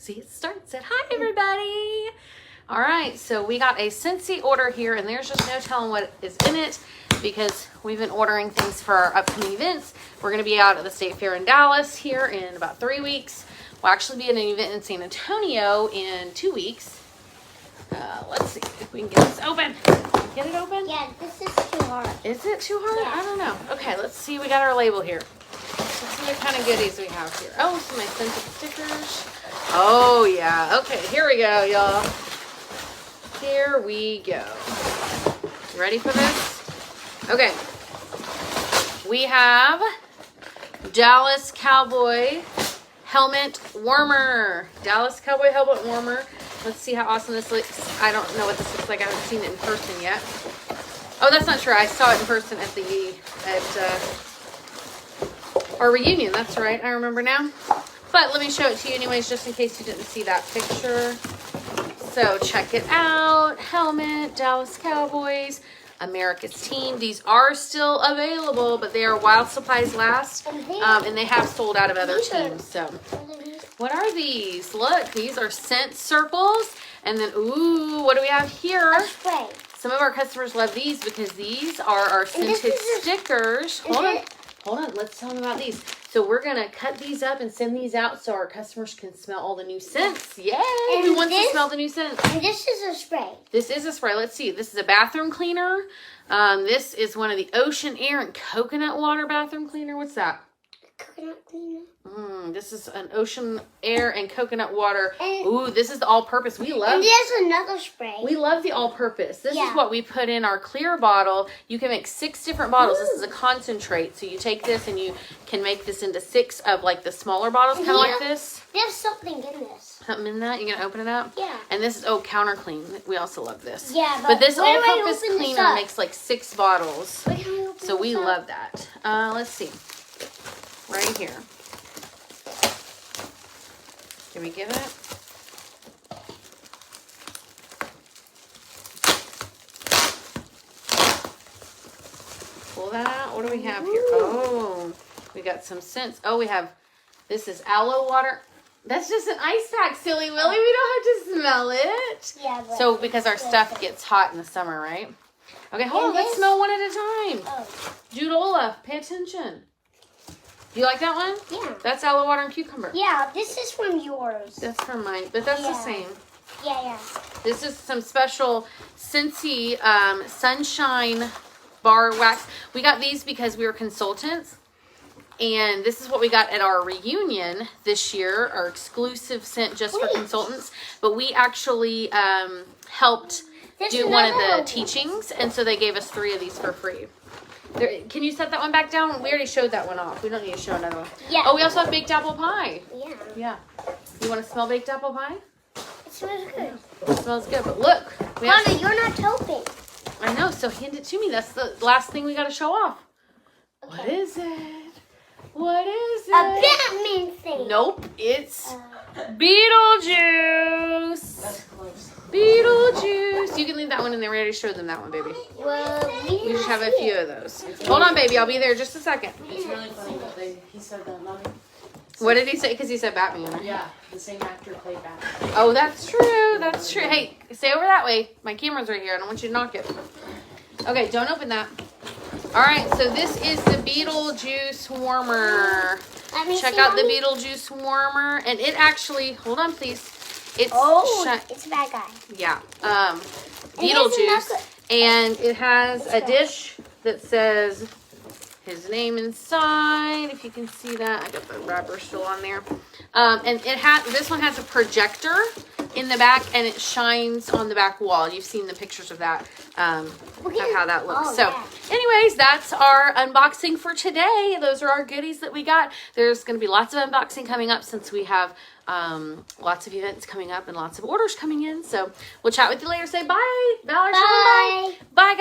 see, it starts it. Hi, everybody. All right, so we got a Scentsy order here, and there's just no telling what is in it because we've been ordering things for our upcoming events. We're going to be out at the State Fair in Dallas here in about 3 weeks. We'll actually be at an event in San Antonio in 2 weeks. Let's see if we can get this open. Get it open? Yeah, this is too hard. Is it too hard? Yeah. I don't know. Okay, let's see. We got our label here. Let's see what kind of goodies we have here. Oh, some of my scented stickers. Oh, yeah. Okay, here we go, y'all. Here we go. You ready for this? Okay. We have Dallas Cowboy helmet warmer. Dallas Cowboy helmet warmer. Let's see how awesome this looks. I don't know what this looks like. I haven't seen it in person yet. Oh, that's not true. I saw it in person at our reunion. That's right. I remember now. But let me show it to you anyways, just in case you didn't see that picture. So check it out. Helmet, Dallas Cowboys, America's team. These are still available, but they are while supplies last. And they have sold out of other teams. So what are these? Look, these are scent circles. And then, ooh, what do we have here? A spray. Some of our customers love these because these are our scented stickers. Hold on. Let's tell them about these. So we're going to cut these up and send these out so our customers can smell all the new scents. Yay! Who wants to smell the new scents? And this is a spray. This is a spray. Let's see. This is a bathroom cleaner. This is one of the ocean air and coconut water bathroom cleaner. What's that? Coconut cleaner. This is an ocean air and coconut water. Ooh, this is the all-purpose. We love. And there's another spray. We love the all-purpose. This is what we put in our clear bottle. You can make 6 different bottles. This is a concentrate. So you take this and you can make this into 6 of like the smaller bottles, kind of like this. There's something in this. Something in that? You gonna open it up? Yeah. And this is counter clean. We also love this. Yeah, but this where do I all-purpose open this cleaner up? makes like 6 bottles. Where can I open So we this up? love that. Let's see. Right here. Can we get it? Pull that out. What do we have here? Oh, we got some scents. Oh, we have, this is aloe water. That's just an ice pack, silly Willy. We don't have to smell it. Yeah, but So because our stuff gets hot in the summer, right? Okay, hold on. Let's smell one at a time. Oh. Judola, pay attention. You like that one? Yeah. That's aloe water and cucumber. Yeah, this is from yours. That's from mine, but that's the same. Yeah. This is some special Scentsy Sunshine Bar Wax. We got these because we were consultants. And this is what we got at our reunion this year, our exclusive scent just for consultants. But we actually helped do one of the teachings. And so they gave us 3 of these for free. Can you set that one back down? We already showed that one off. We don't need to show another one. Yeah. Oh, we also have baked apple pie. Yeah. Yeah. You want to smell baked apple pie? It smells good. It smells good, but look. Mama, you're not helping. I know, so hand it to me. That's the last thing we got to show off. Okay. What is it? What is it? A Batman thing. Nope, it's Beetlejuice. That's close. Beetlejuice. You can leave that one in there. We already showed them that one, baby. Well, We just have a few of those. Hold on, baby. I'll be there just a second. It's really funny that he said that, Mommy. What did he say? Because he said Batman. Right? Yeah, the same actor played Batman. Oh, that's true. That's true. Hey, stay over that way. My camera's right here. I don't want you to knock it. Okay, don't open that. All right, so this is the Beetlejuice warmer. Check out the Beetlejuice warmer. And it actually, hold on, please. It's it's a bad guy. Yeah, Beetlejuice. And it has a dish that says his name inside. If you can see that. I got the wrapper still on there. And this one has a projector in the back, and it shines on the back wall. You've seen the pictures of that, of how that looks. Anyways, that's our unboxing for today. Those are our goodies that we got. There's going to be lots of unboxing coming up since we have lots of events coming up and lots of orders coming in. So we'll chat with you later. Say bye. Bye. Bye, guys.